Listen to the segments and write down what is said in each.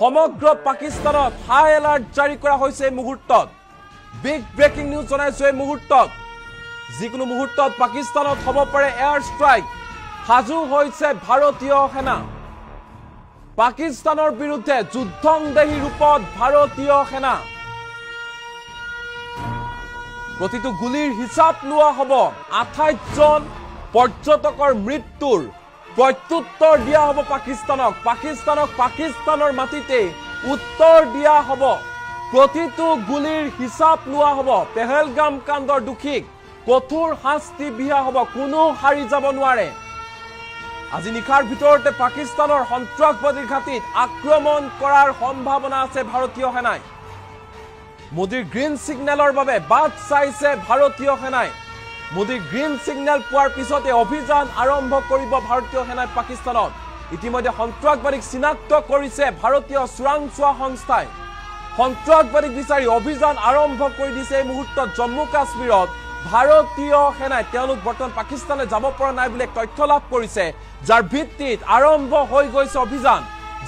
সমগ্ৰ পাকিস্তানত হাই এলাৰ্ট জাৰি কৰা হৈছে এই মুহূৰ্তত বিগ ব্ৰেকিং নিউজ জনাইছো এই মুহূৰ্তত যিকোনো মুহূৰ্তত পাকিস্তানত হ'ব পাৰে এয়াৰ ষ্ট্ৰাইক সাজু হৈছে ভাৰতীয় সেনা পাকিস্তানৰ বিৰুদ্ধে যুদ্ধংদেহী ৰূপত ভাৰতীয় সেনা প্ৰতিটো গুলিৰ হিচাপ লোৱা হ'ব 28 জন পৰ্যটকৰ মৃত্যুৰ প্ৰত্যুত্তৰ দিয়া হ'ব পাকিস্তানৰ মাটিতে উত্তৰ দিয়া হ'ব প্ৰতিটো গুলিৰ হিচাপ লোৱা হ'ব পেহেলগাম কাণ্ডৰ দুখীক কঠোৰ শাস্তি বিহা হ'ব কোনো হাৰি যাব নোৱাৰে আজি নিখাৰ ভিতৰতে পাকিস্তানৰ সন্ত্ৰাসবাদীৰ ঘাটিত আক্ৰমণ কৰাৰ সম্ভাৱনা আছে ভাৰতীয় সেনাই মোদীৰ গ্ৰীণ সিগনেলৰ বাবে বাট চাইছে ভাৰতীয় সেনাই মোদীৰ গ্ৰীণ সিগনেল পোৱাৰ পিছতে অভিযান আৰম্ভ কৰিব ভাৰতীয় সেনাই পাকিস্তানত ইতিমধ্যে সন্ত্ৰাসবাদীক চিনাক্ত কৰিছে ভাৰতীয় চোৰাংচোৱা সংস্থাই সন্ত্ৰাসবাদীক বিচাৰি অভিযান আৰম্ভ কৰি দিছে এই মুহূৰ্তত জম্মু কাশ্মীৰত ভাৰতীয় সেনাই তেওঁলোক বৰ্তমান পাকিস্তানলৈ যাব পৰা নাই বুলি তথ্য লাভ কৰিছে যাৰ ভিত্তিত আৰম্ভ হৈ গৈছে অভিযান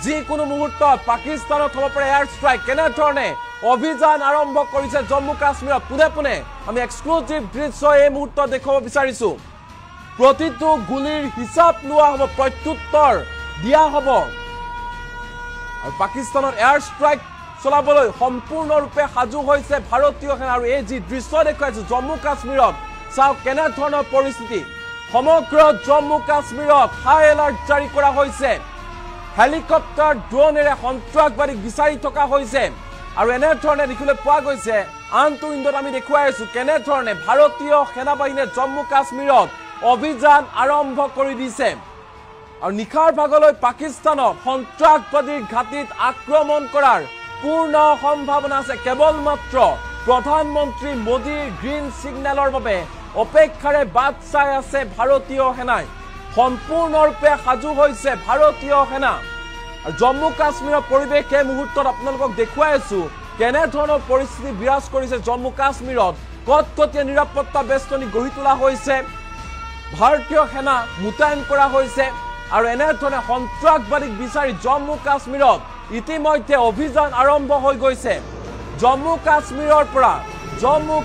যিকোনো মুহূৰ্তত পাকিস্তানত হ'ব পাৰে এয়াৰ ষ্ট্ৰাইক কেনে ধৰণে অভিযান আৰম্ভ কৰিছে জম্মু কাশ্মীৰত পুনে আমি এক্সক্লুসিভ দৃশ্য এই মুহূৰ্তত দেখাব বিচাৰিছো প্ৰতিটো গুলিৰ হিচাপ লোৱা হ'ব প্ৰত্যুত্তৰ দিয়া হ'ব আৰু পাকিস্তানৰ এয়াৰ ষ্ট্ৰাইক চলাবলৈ সম্পূৰ্ণৰূপে সাজু হৈছে ভাৰতীয় সেনা আৰু এই যি দৃশ্য দেখাইছো জম্মু কাশ্মীৰত চাওক কেনে ধৰণৰ পৰিস্থিতি সমগ্ৰ জম্মু কাশ্মীৰত হাই এলাৰ্ট জাৰি কৰা হৈছে হেলিকপ্টাৰ ড্ৰোনেৰে সন্ত্ৰাসবাদীক বিচাৰি থকা হৈছে আৰু এনে ধৰণে দেখিবলৈ পোৱা গৈছে আনটো ইণ্ডত আমি দেখুৱাই আছো কেনে ধৰণে ভাৰতীয় সেনাবাহিনীয়ে জম্মু কাশ্মীৰত অভিযান আৰম্ভ কৰি দিছে আৰু নিখাৰ ভাগলৈ পাকিস্তানত সন্ত্ৰাসবাদীৰ ঘাটিত আক্ৰমণ কৰাৰ পূৰ্ণ সম্ভাৱনা আছে কেৱল মাত্ৰ প্ৰধানমন্ত্ৰী মোদীৰ গ্ৰীণ সিগনেলৰ বাবে অপেক্ষাৰে বাট চাই আছে ভাৰতীয় সেনাই সম্পূৰ্ণৰূপে সাজু হৈছে ভাৰতীয় সেনা জম্মু কাশ্মীৰৰ পৰিৱেশ এই মুহূৰ্তত আপোনালোকক দেখুৱাই আছো কেনে ধৰণৰ পৰিস্থিতি বিৰাজ কৰিছে জম্মু কাশ্মীৰত কটকটীয়া নিৰাপত্তা বেষ্টনী গঢ়ি তোলা হৈছে ভাৰতীয় সেনা মুতায়ন কৰা হৈছে আৰু এনে ধৰণে সন্ত্ৰাসবাদীক বিচাৰি জম্মু কাশ্মীৰত ইতিমধ্যে অভিযান আৰম্ভ হৈ গৈছে জম্মু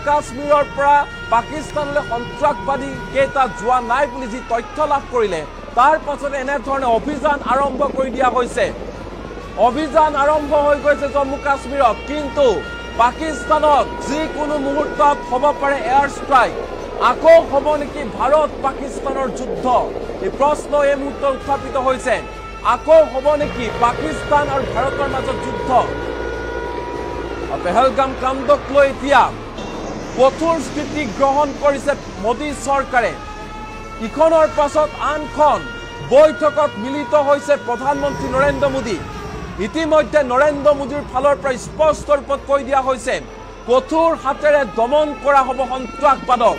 কাশ্মীৰৰ পৰা পাকিস্তানলৈ সন্ত্ৰাসবাদী কেইটা যোৱা নাই বুলি যি তথ্য লাভ কৰিলে তাৰ পাছতে এনে ধৰণে অভিযান আৰম্ভ কৰি দিয়া হৈছে অভিযান আৰম্ভ হৈ গৈছে জম্মু কাশ্মীৰত কিন্তু পাকিস্তানত যিকোনো মুহূৰ্তত হ'ব পাৰে এয়াৰ ষ্ট্ৰাইক আকৌ হ'ব নেকি ভাৰত পাকিস্তানৰ যুদ্ধ এই প্ৰশ্ন এই মুহূৰ্তত উত্থাপিত হৈছে আকৌ হ'ব নেকি পাকিস্তান আৰু ভাৰতৰ মাজত যুদ্ধ পেহেলগাম কাণ্ডক লৈ এতিয়া কঠোৰ স্থিতি গ্ৰহণ কৰিছে মোদী চৰকাৰে ইখনৰ পাছত আনখন বৈঠকত মিলিত হৈছে প্ৰধানমন্ত্ৰী নৰেন্দ্ৰ মোদী ইতিমধ্যে নৰেন্দ্ৰ মোদীৰ ফালৰ পৰা স্পষ্ট ৰূপত কৈ দিয়া হৈছে কঠোৰ হাতেৰে দমন কৰা হ'ব সন্ত্ৰাসবাদক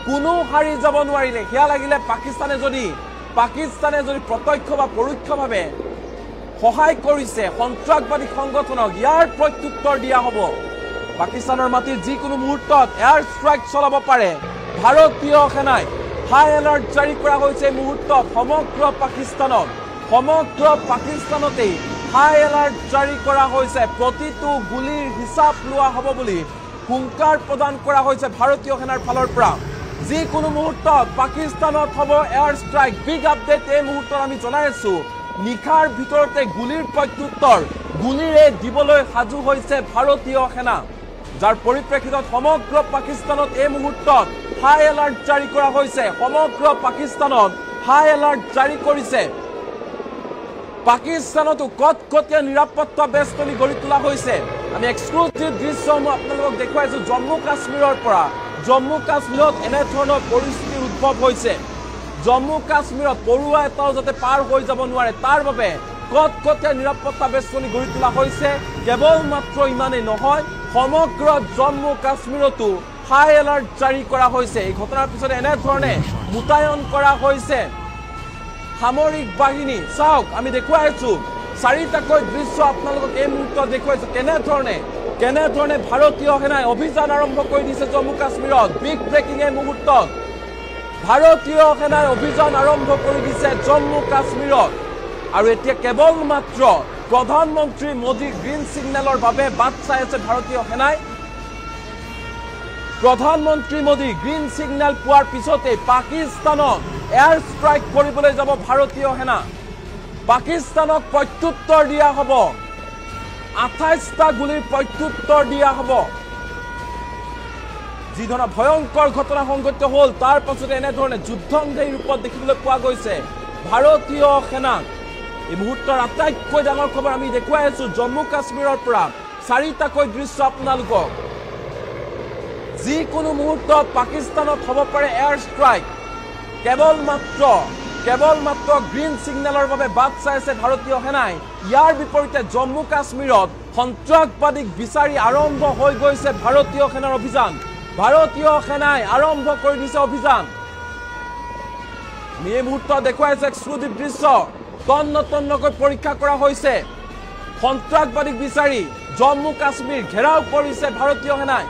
কোনো হাৰি যাব নোৱাৰিলে হিয়া লাগিলে পাকিস্তানে যদি প্ৰত্যক্ষ বা পৰোক্ষভাৱে সহায় কৰিছে সন্ত্ৰাসবাদী সংগঠনক ইয়াৰ প্ৰত্যুত্তৰ দিয়া হ'ব পাকিস্তানৰ মাটিত যিকোনো মুহূৰ্তত এয়াৰ ষ্ট্ৰাইক চলাব পাৰে ভাৰতীয় সেনাই হাই এলাৰ্ট জাৰি কৰা হৈছে এই মুহূৰ্তত সমগ্ৰ পাকিস্তানতে হাই এলাৰ্ট জাৰি কৰা হৈছে প্ৰতিটো গুলিৰ হিচাপ লোৱা হ'ব বুলি হুংকাৰ প্ৰদান কৰা হৈছে ভাৰতীয় সেনাৰ ফালৰ পৰা যিকোনো মুহূৰ্তত পাকিস্তানত হ'ব এয়াৰ ষ্ট্ৰাইক বিগ আপডেট এই মুহূৰ্তত আমি জনাই আছো নিখাৰ ভিতৰতে গুলিৰ প্ৰত্যুত্তৰ গুলিৰে দিবলৈ সাজু হৈছে ভাৰতীয় সেনা যাৰ পৰিপ্ৰেক্ষিতত সমগ্ৰ পাকিস্তানত এই মুহূৰ্তত হাই এলাৰ্ট জাৰি কৰা হৈছে সমগ্ৰ পাকিস্তানত হাই এলাৰ্ট জাৰি কৰিছে পাকিস্তানতো কটকটীয়া নিৰাপত্তা বেষ্টনী গঢ়ি তোলা হৈছে আমি এক্সক্লুসিভ দৃশ্যসমূহ আপোনালোকক দেখুৱাইছো জম্মু কাশ্মীৰত এনে ধৰণৰ পৰিস্থিতিৰ উদ্ভৱ হৈছে জম্মু কাশ্মীৰত পৰুৱা এটাও যাতে পাৰ হৈ যাব নোৱাৰে তাৰ বাবে কটকটীয়া নিৰাপত্তা বেষ্টনী গঢ়ি তোলা হৈছে কেৱল মাত্ৰ ইমানেই নহয় সমগ্ৰ জম্মু কাশ্মীৰতো হাই এলাৰ্ট জাৰি কৰা হৈছে এই ঘটনাৰ পিছতে এনে ধৰণে মুতায়ন কৰা হৈছে সামৰিক বাহিনী চাওক আমি দেখুৱাই আছো চাৰিটাকৈ দৃশ্য আপোনালোকক এই মুহূৰ্তত দেখুৱাইছো কেনে ধৰণে ভাৰতীয় সেনাই অভিযান আৰম্ভ কৰি দিছে জম্মু কাশ্মীৰত বিগ ব্ৰেকিং এই মুহূৰ্তত ভাৰতীয় সেনাই অভিযান আৰম্ভ কৰি দিছে জম্মু কাশ্মীৰত আৰু এতিয়া কেৱল মাত্ৰ প্ৰধানমন্ত্ৰী মোদীৰ গ্ৰীণ ছিগনেলৰ বাবে বাট চাই আছে ভাৰতীয় সেনাই প্ৰধানমন্ত্ৰী মোদী গ্ৰীণ ছিগনেল পোৱাৰ পিছতে পাকিস্তানক এয়াৰ ষ্ট্ৰাইক কৰিবলৈ যাব ভাৰতীয় সেনা পাকিস্তানক প্ৰত্যুত্তৰ দিয়া হ'ব 28টা গুলিৰ প্ৰত্যুত্তৰ দিয়া হ'ব যি ধৰণৰ ভয়ংকৰ ঘটনা সংঘটিত হ'ল তাৰ পাছতে এনেধৰণে যুদ্ধংদেহী ৰূপত দেখিবলৈ পোৱা গৈছে ভাৰতীয় সেনাক এই মুহূৰ্তৰ আটাইতকৈ ডাঙৰ খবৰ আমি দেখুৱাই আছো জম্মু কাশ্মীৰৰ পৰা 4টাকৈ দৃশ্য আপোনালোকক যিকোনো মুহূৰ্তত পাকিস্তানত হ'ব পাৰে এয়াৰ ষ্ট্ৰাইক কেৱল মাত্ৰ গ্ৰীণ ছিগনেলৰ বাবে বাট চাই আছে ভাৰতীয় সেনাই ইয়াৰ বিপৰীতে জম্মু কাশ্মীৰত সন্ত্ৰাসবাদীক বিচাৰি আৰম্ভ হৈ গৈছে ভাৰতীয় সেনাৰ অভিযান ভাৰতীয় সেনাই আৰম্ভ কৰি দিছে অভিযান এই মুহূৰ্তত দেখুৱাইছে এক্সক্লুসিভ দৃশ্য তন্নকৈ পৰীক্ষা কৰা হৈছে সন্ত্ৰাসবাদীক বিচাৰি জম্মু কাশ্মীৰ ঘেৰাও কৰিছে ভাৰতীয় সেনাই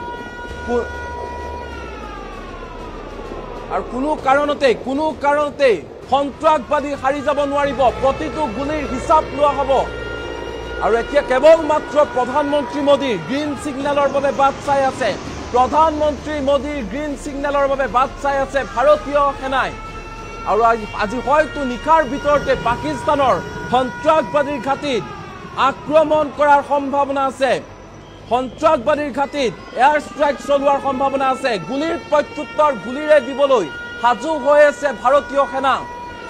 আৰু কোনো কাৰণতে সন্ত্ৰাসবাদী হাৰি যাব নোৱাৰিব প্ৰতিটো গুলিৰ হিচাপ লোৱা হ'ব আৰু এতিয়া কেৱল মাত্ৰ প্ৰধানমন্ত্ৰী মোদীৰ গ্ৰীণ ছিগনেলৰ বাবে বাট চাই আছে প্ৰধানমন্ত্ৰী মোদীৰ গ্ৰীণ ছিগনেলৰ বাবে বাট চাই আছে ভাৰতীয় সেনাই আৰু আজি হয়তো নিশাৰ ভিতৰতে পাকিস্তানৰ সন্ত্ৰাসবাদীৰ ঘাটিত আক্ৰমণ কৰাৰ সম্ভাৱনা আছে সন্ত্ৰাসবাদীৰ ঘাটিত এয়াৰ ষ্ট্ৰাইক চলোৱাৰ সম্ভাৱনা আছে গুলিৰ প্ৰত্যুত্তৰ গুলিৰে দিবলৈ সাজু হৈ আছে ভাৰতীয় সেনা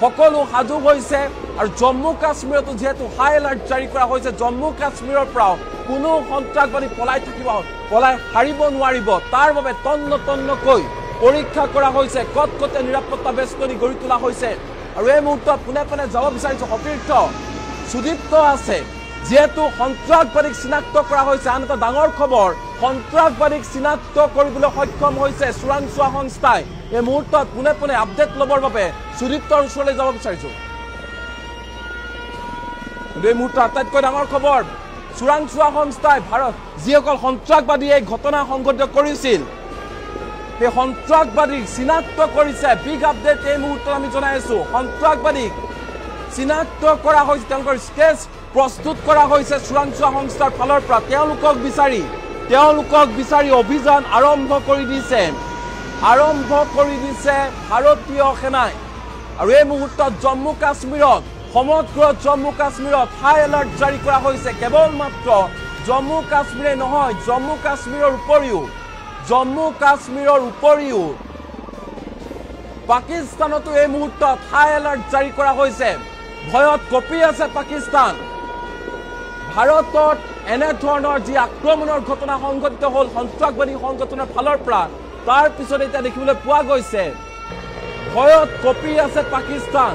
সকলো সাজু হৈছে আৰু জম্মু কাশ্মীৰতো যেহেতু হাই এলাৰ্ট জাৰি কৰা হৈছে জম্মু কাশ্মীৰৰ পৰা কোনো সন্ত্ৰাসবাদী পলাই হাৰিব নোৱাৰিব তাৰ বাবে তন্নকৈ পৰীক্ষা কৰা হৈছে কটকটীয়া নিৰাপত্তা বেষ্টনী গঢ়ি তোলা হৈছে আৰু এই মুহূৰ্তত পোনে যাব বিচাৰিছে সতীৰ্থ সুদীপ্ত আছে যেহেতু সন্ত্ৰাসবাদীক চিনাক্ত কৰা হৈছে আন এটা ডাঙৰ খবৰ সন্ত্ৰাসবাদীক চিনাক্ত কৰিবলৈ সক্ষম হৈছে চোৰাংচোৱা সংস্থাই এই মুহূৰ্তত পোনে আপডেট ল'বৰ বাবে সুদীপ্তৰ ওচৰলৈ যাব বিচাৰিছো এই মুহূৰ্তত আটাইতকৈ ডাঙৰ খবৰ চোৰাংচোৱা সংস্থাই যিসকল সন্ত্ৰাসবাদীয়ে এই ঘটনা সংঘটিত কৰিছিল সেই সন্ত্ৰাসবাদীক চিনাক্ত কৰিছে বিগ আপডেট এই মুহূৰ্তত আমি জনাই আছো সন্ত্ৰাসবাদীক চিনাক্ত কৰা হৈছে তেওঁলোকৰ স্কেচ প্ৰস্তুত কৰা হৈছে চোৰাংচোৱা সংস্থাৰ ফালৰ পৰা তেওঁলোকক বিচাৰি অভিযান আৰম্ভ কৰি দিছে ভাৰতীয় সেনাই আৰু এই মুহূৰ্তত জম্মু কাশ্মীৰত সমগ্ৰ জম্মু কাশ্মীৰত হাই এলাৰ্ট জাৰি কৰা হৈছে কেৱল মাত্ৰ জম্মু কাশ্মীৰে নহয় জম্মু কাশ্মীৰৰ উপৰিও পাকিস্তানতো এই মুহূৰ্তত হাই এলাৰ্ট জাৰি কৰা হৈছে ভয়ত কঁপি আছে পাকিস্তান ভাৰতত এনেধৰণৰ যি আক্ৰমণৰ ঘটনা সংঘটিত হ'ল সন্ত্ৰাসবাদী সংগঠনৰ ফালৰ পৰা তাৰ পিছত এতিয়া দেখিবলৈ পোৱা গৈছে ভয়ত কঁপি আছে পাকিস্তান